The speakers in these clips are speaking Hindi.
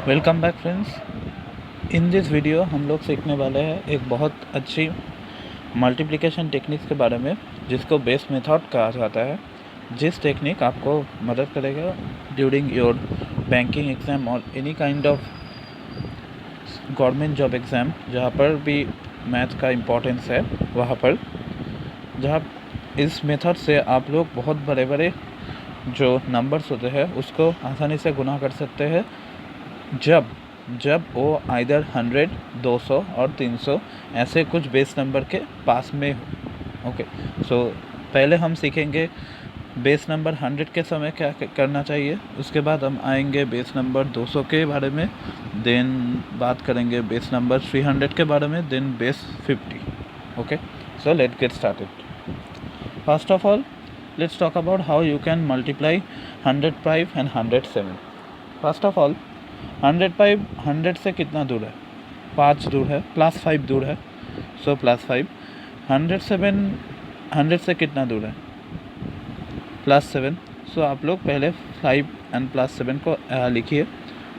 Welcome back friends. In this video हम लोग सीखने वाले हैं एक बहुत अच्छी मल्टीप्लिकेशन टेक्निक्स के बारे में, जिसको बेस मेथड कहा जाता है। जिस टेक्निक आपको मदद करेगा ड्यूरिंग योर बैंकिंग एग्ज़ाम और any kind of government job exam, जहाँ पर भी मैथ का इम्पोर्टेंस है वहाँ पर, जहाँ इस मेथड से आप लोग बहुत बड़े बड़े जो नंबर्स होते हैं उसको आसानी से गुना कर सकते हैं, जब वो आइदर 100, 200 और 300 ऐसे कुछ बेस नंबर के पास में हो। ओके, सो पहले हम सीखेंगे बेस नंबर 100 के समय क्या करना चाहिए। उसके बाद हम आएंगे बेस नंबर 200 के बारे में, देन बात करेंगे बेस नंबर 300 के बारे में, then base 50। Okay, so let's get started. First of all, let's talk about how you can multiply 105 and 107. First of all, 105 100 से कितना दूर है? 5 दूर है, प्लस 5 दूर है, सो प्लस 5। 107 100 से कितना दूर है? प्लस 7। सो आप लोग पहले 5 एंड प्लस 7 को लिखिए।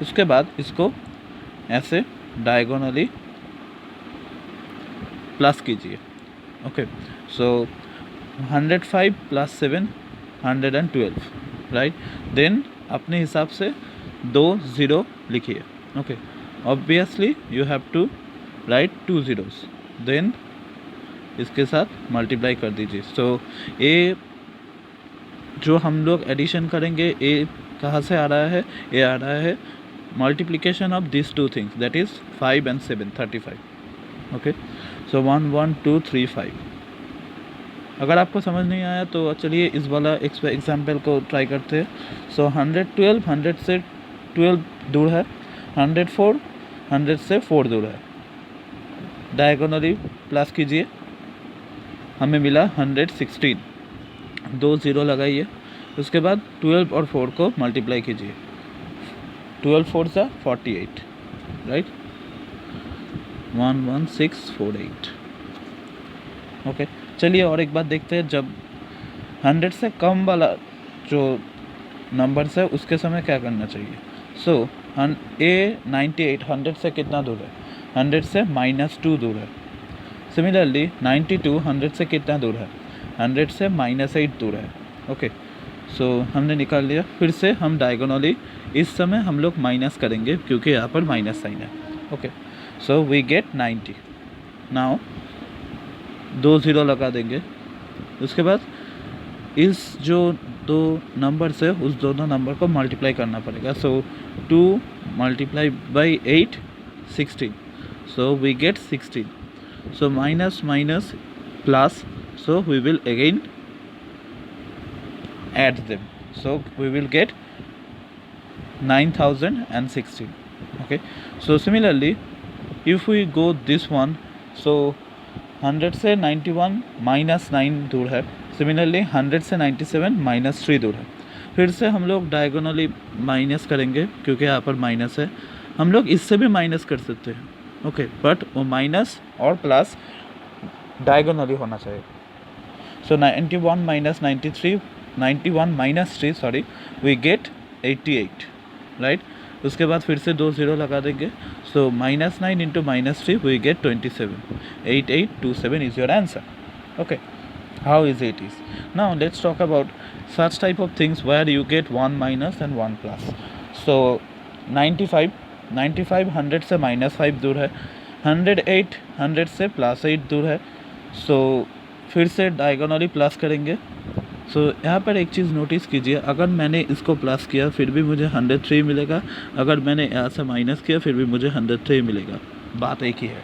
उसके बाद इसको ऐसे डायगोनली प्लस कीजिए। Okay, so 105 plus 7 112, right. Then अपने हिसाब से 2 ज़ीरो लिखिए। Okay, obviously you have to write 2 zeros, then इसके साथ मल्टीप्लाई कर दीजिए। सो ए जो हम लोग एडिशन करेंगे, ए कहाँ से आ रहा है? ए आ रहा है multiplication of this two things, that is 5 and 7 35। Okay, सो 1 1 2 3 5। अगर आपको समझ नहीं आया तो चलिए इस वाला एग्जाम्पल को ट्राई करते हैं। सो 112 100 से 12 दूर है, 104 100 से 4 दूर है। डायगोनली प्लस कीजिए, हमें मिला 116, 2 ज़ीरो लगाइए। उसके बाद 12 और 4 को मल्टीप्लाई कीजिए, 12 4 सा 48, राइट, 11648। ओके, चलिए और एक बात देखते हैं, जब 100 से कम वाला जो नंबर्स है उसके समय क्या करना चाहिए। सो ए 98 100 से कितना दूर है? 100 से -2 दूर है। सिमिलरली 92 100 से कितना दूर है? 100 से -8 दूर है। ओके, सो हमने निकाल लिया। फिर से हम डायगोनली इस समय हम लोग माइनस करेंगे क्योंकि यहाँ पर माइनस साइन है। Okay, so we get 90। Now 2 zero लगा देंगे। उसके बाद इस जो दो नंबर से उस दोनों नंबर को मल्टीप्लाई करना पड़ेगा। So 2 multiply by 8 16, so we get 16। So minus minus plus, so we will again add them, so we will get 9016। okay, so similarly if we go this one, so 100 से 91 -9 दूर है। सिमिलरली 100 से 97 -3 दूर है। फिर से हम लोग डायगोनली माइनस करेंगे क्योंकि यहाँ पर माइनस है। हम लोग इससे भी माइनस कर सकते हैं, ओके, बट वो माइनस और प्लस डायगोनली होना चाहिए। So 91 - 93 91 - 3 sorry, we get 88, right. उसके बाद फिर से 2 ज़ीरो लगा देंगे। So -9 × -3 we get 27। 8827 is your answer. Okay, how is it is? Now let's talk about such type of things where you get 1 minus and 1 plus. So 95 100 से -5 दूर है, 108 100 से +8 दूर है। सो फिर से डायगोनली प्लस करेंगे। सो यहाँ पर एक चीज़ नोटिस कीजिए, अगर मैंने इसको प्लस किया फिर भी मुझे 103 मिलेगा, अगर मैंने यहाँ से माइनस किया फिर भी मुझे 103 मिलेगा, बात एक ही है।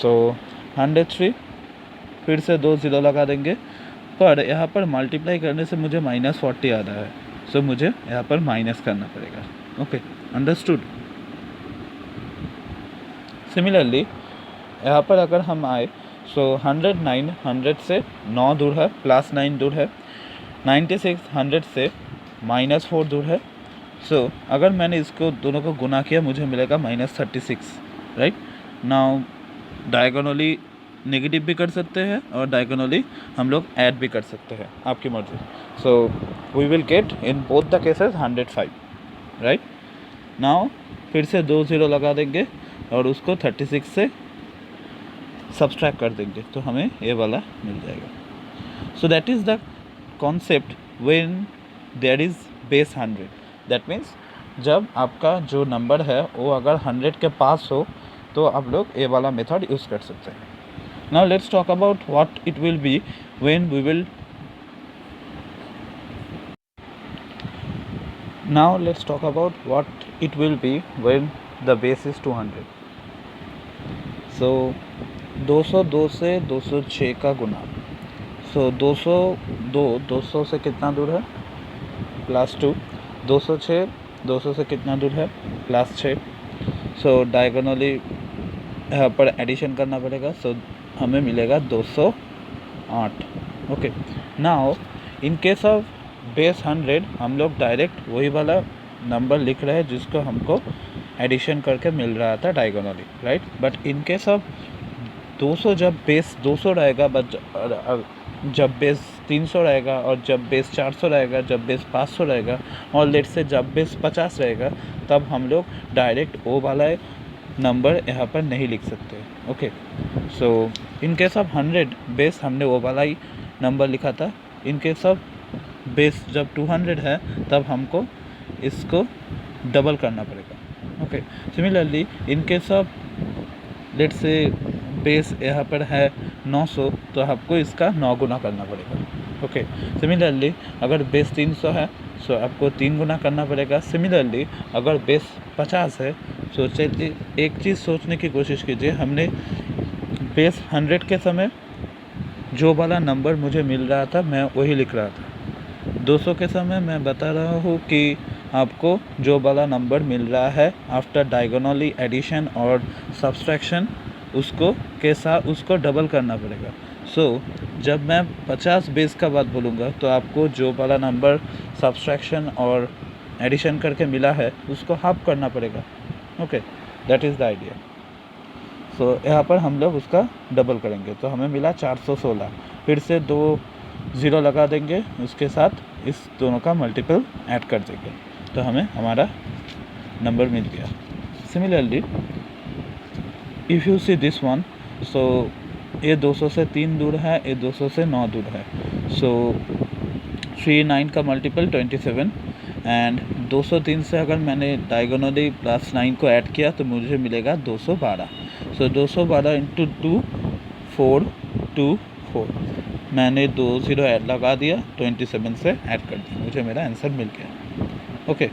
सो 103, फिर से 2 ज़ीरो लगा देंगे, पर यहाँ पर मल्टीप्लाई करने से मुझे -40 आ रहा है, सो मुझे यहाँ पर माइनस करना पड़ेगा। Okay, understood. सिमिलरली यहाँ पर अगर हम आए, सो 109 100 से 9 दूर है, +9 दूर है। 96 100 से -4 दूर है। सो अगर मैंने इसको दोनों को गुना किया मुझे मिलेगा -36, राइट। नाउ डायगोनली नेगेटिव भी कर सकते हैं और डायगोनली हम लोग ऐड भी कर सकते हैं, आपकी मर्जी। So we will get in both the cases 105, right. Now फिर से 2 ज़ीरो लगा देंगे और उसको 36 से सब्सट्रैक्ट कर देंगे तो हमें ये वाला मिल जाएगा। So that is the concept when there is base 100। That means जब आपका जो नंबर है वो अगर 100 के पास हो तो आप लोग ये वाला मेथड यूज़ कर सकते हैं। Now let's talk about what it will be when we will Now let's talk about what it will be when the base is 200. So 202 से 206 का गुना। So 200 से कितना दूर है? +2। 206 200 से कितना दूर है? +6। सो डायगोनली यहाँ पर एडिशन करना पड़ेगा। सो हमें मिलेगा 208। Okay, now in case of base 100 हम लोग डायरेक्ट वही वाला नंबर लिख रहे हैं जिसको हमको एडिशन करके मिल रहा था diagonally, right. But in case of 200 जब बेस 200 रहेगा, बट जब बेस 300 रहेगा और जब बेस 400 रहेगा, जब बेस 500 रहेगा और लेट से जब बेस 50 रहेगा, तब हम लोग डायरेक्ट वो वाला नंबर यहाँ पर नहीं लिख सकते। Okay, so in case of 100 base हमने वो वाला ही नंबर लिखा था। इन केस ऑफ बेस जब 200 है तब हमको इसको डबल करना पड़ेगा। Okay, similarly in case of let say base यहाँ पर है 900 तो आपको इसका 9 गुना करना पड़ेगा। ओके, सिमिलरली अगर बेस 300 है तो आपको 3 गुना करना पड़ेगा। सिमिलरली अगर बेस 50 है, सोचिए एक चीज़ सोचने की कोशिश कीजिए, हमने बेस 100 के समय जो वाला नंबर मुझे मिल रहा था मैं वही लिख रहा था। 200 के समय मैं बता रहा हूँ कि आपको जो वाला नंबर मिल रहा है आफ्टर डायगोनली एडिशन और सब्सट्रैक्शन उसको के साथ उसको डबल करना पड़ेगा। सो जब मैं 50 बेस का बात बोलूँगा तो आपको जो वाला नंबर सब्सट्रैक्शन और एडिशन करके मिला है उसको हाफ करना पड़ेगा। Okay, that is the idea. So यहाँ पर हम लोग उसका डबल करेंगे तो हमें मिला 416। फिर से 2 ज़ीरो लगा देंगे, उसके साथ इस दोनों का मल्टीपल ऐड कर देंगे तो हमें हमारा नंबर मिल गया। Similarly if you see this one, so ये 200 से 3 दूर है, ये 200 से 9 दूर है। सो 39 का मल्टीपल 27 एंड 203 से अगर मैंने डायगोनली +9 को ऐड किया तो मुझे मिलेगा 212। सो 212 इंटू 2 4 2 4, मैंने 2 ज़ीरो ऐड लगा दिया, 27 से ऐड कर दिया, मुझे मेरा आंसर मिल गया। ओके,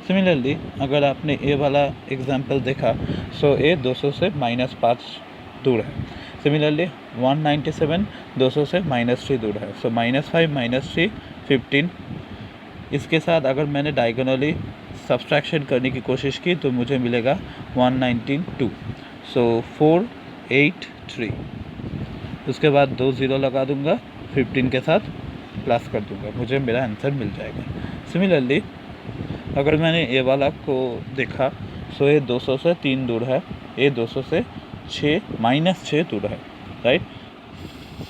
सिमिलरली अगर आपने ए वाला एग्जांपल देखा, सो ए 200 से -5 दूर है। सिमिलरली 197 200 से -3 दूर है। सो -5 -3 15। इसके साथ अगर मैंने डायगोनली सब्सट्रैक्शन करने की कोशिश की तो मुझे मिलेगा 192। सो 4 8 3। उसके बाद 2 ज़ीरो लगा दूंगा, 15 के साथ प्लस कर दूंगा, मुझे मेरा आंसर मिल जाएगा। सिमिलरली अगर मैंने ये वाला को देखा, सो ये 200 से 3 दूर है, ये 200 से 6 -6 दूर है, right.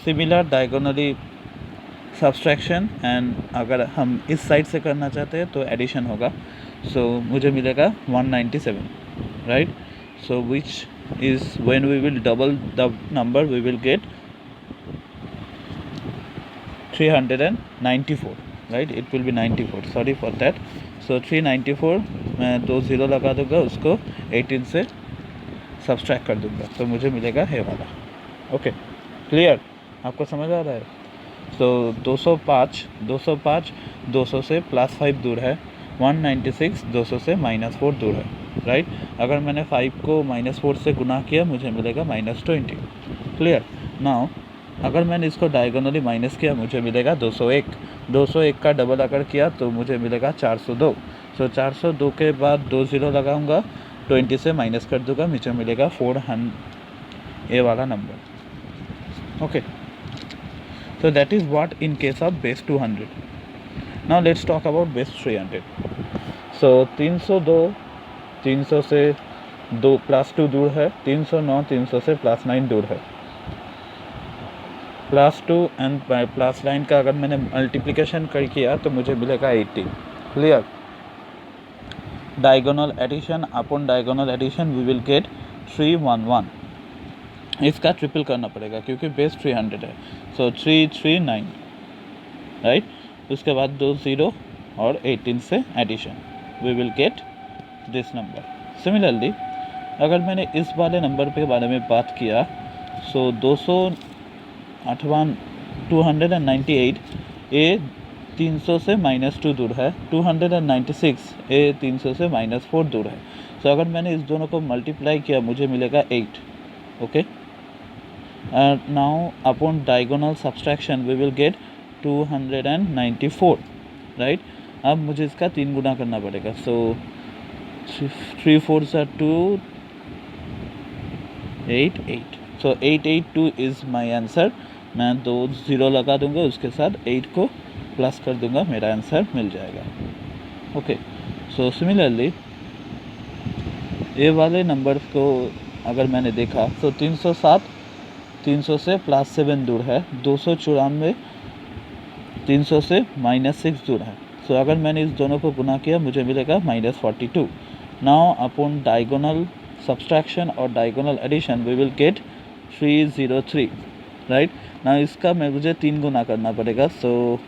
Similar diagonally subtraction and अगर हम इस साइड से करना चाहते हैं तो एडिशन होगा। सो मुझे मिलेगा 197, right. So which is when we will double the number we will get 394, right, it will be 94, sorry for that। so 394 मैं 2 ज़ीरो लगा दूंगा, उसको 18 से सब्सट्रैक्ट कर दूंगा तो मुझे मिलेगा ये वाला। ओके, क्लियर, आपको समझ आ रहा है। सो 205 200 से +5 दूर है, 196 200 से -4 दूर है, राइट। अगर मैंने 5 को -4 से गुना किया मुझे मिलेगा -20। क्लियर। नाउ अगर मैंने इसको डायगोनली माइनस किया मुझे मिलेगा 201। 201 का डबल अगर किया तो मुझे मिलेगा 402। सो 402 के बाद 2 ज़ीरो लगाऊंगा, 20 से माइनस कर दूंगा, मुझे मिलेगा 400, ये वाला number. Okay, so that is what in case of base 200. now let's talk about base 300. so 300 से 2 +2 दूर है, 309 300 से +9 दूर है। +2 एंड +9 का अगर मैंने मल्टीप्लिकेशन कर किया तो मुझे मिलेगा 18। Clear. Diagonal addition upon diagonal addition we will get 311। इसका ट्रिपल करना पड़ेगा क्योंकि बेस 300 है, सो 339, राइट। उसके बाद 2 0 और 18 से addition we will get this number. Similarly अगर मैंने इस वाले नंबर के बारे में बात किया, सो 298 ए 300 से -2 दूर है, 296 ए 300 से -4 दूर है। सो अगर मैंने इस दोनों को मल्टीप्लाई किया मुझे मिलेगा 8। Okay, now upon diagonal subtraction we will get 294, right. अब मुझे इसका 3 गुना करना पड़ेगा, सो 3 4 2 8 8, सो 882 इज़ माई आंसर। मैं 2 0 लगा दूंगा, उसके साथ 8 को प्लस कर दूंगा, मेरा आंसर मिल जाएगा। ओके, सो सिमिलरली ये वाले नंबर को अगर मैंने देखा तो 307 300 से +7 दूर है, 294 300 से -6 दूर है। सो अगर मैंने इस दोनों को गुना किया मुझे मिलेगा -42। नाउ अपॉन डायगोनल सब्सट्रैक्शन और diagonal addition we will get 303, right. Now इसका मुझे 3 गुना करना पड़ेगा, सो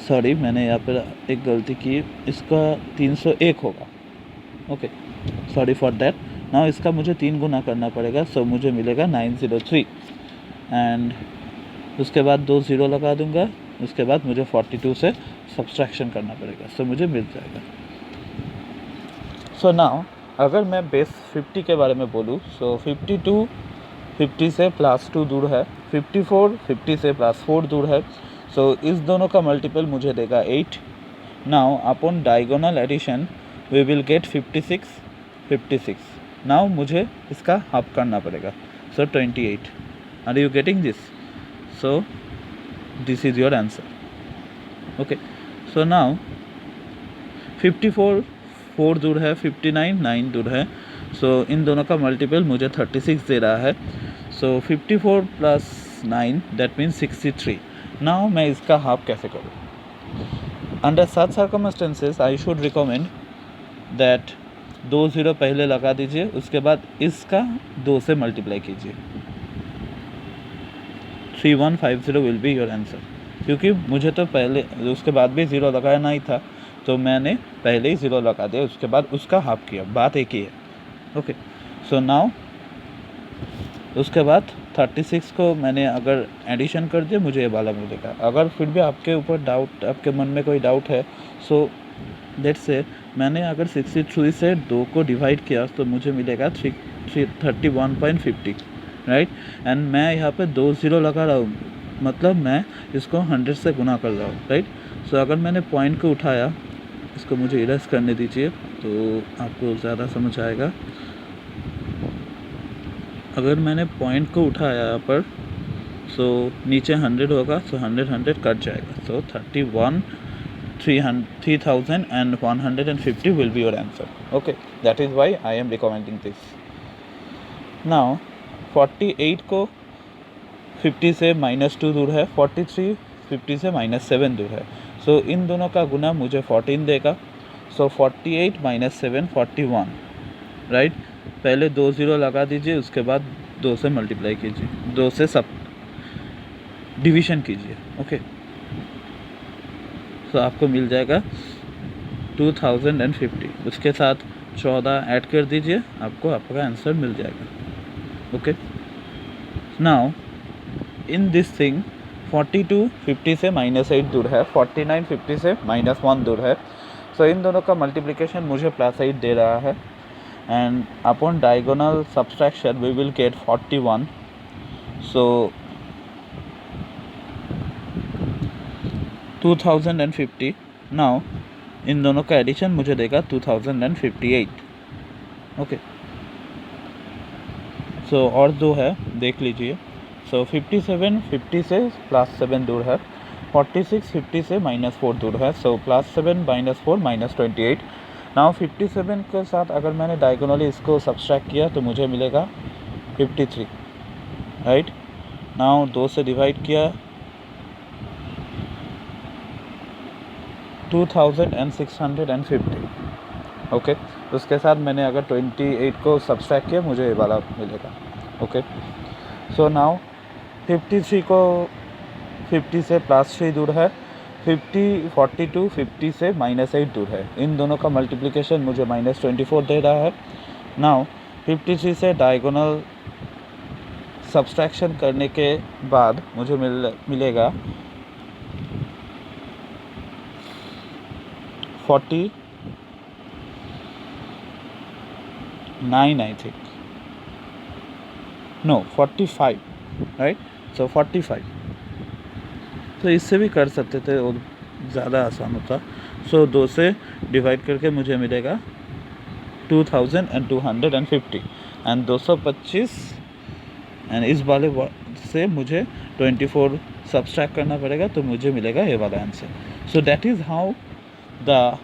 सॉरी मैंने यहाँ पर एक गलती की, इसका 301 होगा। Okay, sorry for that. Now इसका मुझे 3 गुना करना पड़ेगा, सो मुझे मिलेगा 903 एंड उसके बाद 2 0 लगा दूंगा, उसके बाद मुझे 42 से सब्सट्रैक्शन करना पड़ेगा, सो मुझे मिल जाएगा। सो नाउ अगर मैं बेस 50 के बारे में बोलूँ, सो 52 50 से +2 दूर है, 54 50 से +4 दूर है। सो इस दोनों का मल्टीपल मुझे देगा 8। Now upon diagonal addition we will get 56 56। Now मुझे इसका हाफ करना पड़ेगा, so 28। Are you getting this? So this is your answer. Okay, so now 54 4 दूर है, 59 9 दूर है। सो इन दोनों का मल्टीपल मुझे 36 दे रहा है, सो 54 + 9 दैट मीन्स 63। नाउ मैं इसका हाफ कैसे करूँ? Under such circumstances I should recommend that 2 0 पहले लगा दीजिए, उसके बाद इसका 2 से मल्टीप्लाई कीजिए। 3150 विल बी योर आंसर। क्योंकि मुझे तो पहले उसके बाद भी 0 लगाना ही था, तो मैंने पहले ही 0 लगा दिया, उसके बाद उसका हाफ किया, बात एक ही है। ओके, सो नाउ उसके बाद 36 को मैंने अगर एडिशन कर दिया मुझे ये वाला मिलेगा। अगर फिर भी आपके ऊपर डाउट, आपके मन में कोई डाउट है, सो लेट्स से मैंने अगर 63 से 2 को डिवाइड किया तो मुझे मिलेगा 31.50, राइट। एंड मैं यहाँ पे 2 0 लगा रहा हूँ, मतलब मैं इसको 100 से गुना कर रहा हूँ, राइट। सो अगर मैंने पॉइंट को उठाया, इसको मुझे इरेज करने दीजिए तो आपको ज़्यादा समझ आएगा। अगर मैंने पॉइंट को उठाया यहाँ पर, सो नीचे 100 होगा, सो 100 कट जाएगा, सो 3150 will be your answer. Okay, that is why I am recommending this. Now 48 को 50 से -2 दूर है, 43 50 से -7 दूर है। सो इन दोनों का गुना मुझे 14 देगा, सो 48 - 7 41, राइट। पहले 2 0 लगा दीजिए, उसके बाद 2 से मल्टीप्लाई कीजिए, 2 से सब डिवीज़न कीजिए। ओके, तो आपको मिल जाएगा 2050, उसके साथ 14 ऐड कर दीजिए, आपको आपका आंसर मिल जाएगा। Okay, now in this thing 42 50 से -8 दूर है, 49 50 से -1 दूर है। सो इन दोनों का मल्टीप्लिकेशन मुझे +8 दे रहा है and upon diagonal subtraction we will get 41। So 2050। Now इन दोनों का एडिशन मुझे देगा 2058। ओके, सो और दो है, देख लीजिए। सो 57 50 से +7 दूर है, 46 50 से -4 दूर है, सो +7 -4 -28। नाउ 57 के साथ अगर मैंने डायगोनली इसको सब्सट्रैक्ट किया तो मुझे मिलेगा 53, राइट। नाउ 2 से डिवाइड किया, 2650. ओके, उसके साथ मैंने अगर 28 को सब्सट्रैक्ट किया मुझे ये वाला मिलेगा. ओके, सो नाउ 53 को 50 से +3 दूर है, 42 50 से -8 दूर है. इन दोनों का मल्टीप्लिकेशन मुझे -24 दे रहा है. नाउ 53 से डायगोनल सब्सट्रैक्शन करने के बाद मुझे मिलेगा 49 आई थिंक, नो 45, राइट. सो 45. तो इससे भी कर सकते थे और ज़्यादा आसान होता. सो 2 से डिवाइड करके मुझे मिलेगा 2250 एंड 225 एंड इस वाले से मुझे 24 सब्सट्रैक्ट करना पड़ेगा तो मुझे मिलेगा ये वाला answer. So that is how the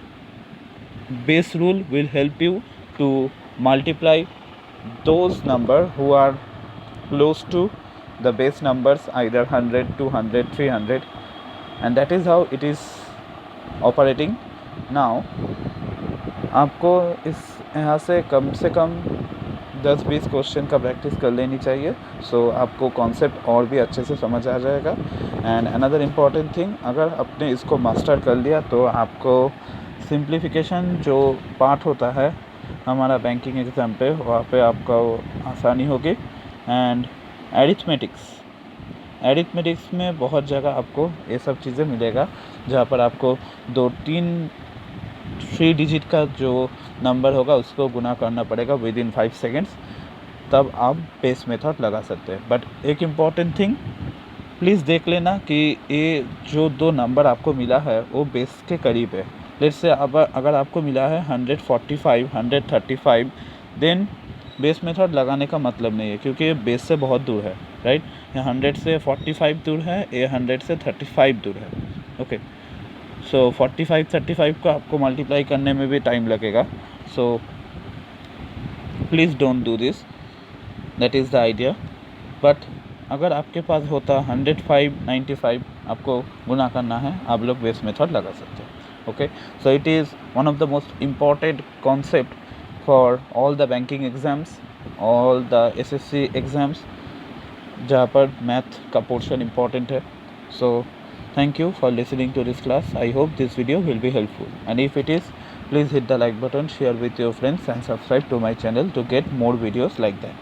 base rule will help you to multiply those number who are close to the base numbers, either 100, 200, 300, and that is how it is operating. Now आपको इस यहाँ से कम 10-20 क्वेश्चन का प्रैक्टिस कर लेनी चाहिए. सो आपको कॉन्सेप्ट और भी अच्छे से समझ आ जाएगा. एंड अनदर इम्पॉर्टेंट थिंग, अगर आपने इसको मास्टर कर लिया तो आपको सिंप्लीफिकेशन जो पार्ट होता है हमारा बैंकिंग एग्ज़ाम पे, वहाँ पे आपका आसानी होगी. एंड एरिथमेटिक्स में बहुत जगह आपको ये सब चीज़ें मिलेगा जहाँ पर आपको 3 डिजिट का जो नंबर होगा उसको गुना करना पड़ेगा विदिन 5 सेकेंड्स, तब आप बेस मेथड लगा सकते हैं. बट एक इम्पॉर्टेंट थिंग प्लीज़ देख लेना कि ये जो 2 नंबर आपको मिला है वो बेस के करीब है. लेट्स से अगर आपको मिला है 145, 135, देन बेस मेथड लगाने का मतलब नहीं है क्योंकि ये बेस से बहुत दूर है, राइट. ये 100 से 45 दूर है, ये 100 से 35 दूर है. ओके, सो 45-35 को आपको मल्टीप्लाई करने में भी टाइम लगेगा. So please don't do this, that is the idea. But अगर आपके पास होता 105, 95 आपको गुना करना है, आप लोग बेस मेथड लगा सकते हैं. Okay, so it is one of the most important concept for all the banking exams, all the SSC exams जहाँ पर मैथ का पोर्शन important है. So thank you for listening to this class. I hope this video will be helpful, and if it is, please hit the like button, share with your friends and subscribe to my channel to get more videos like that.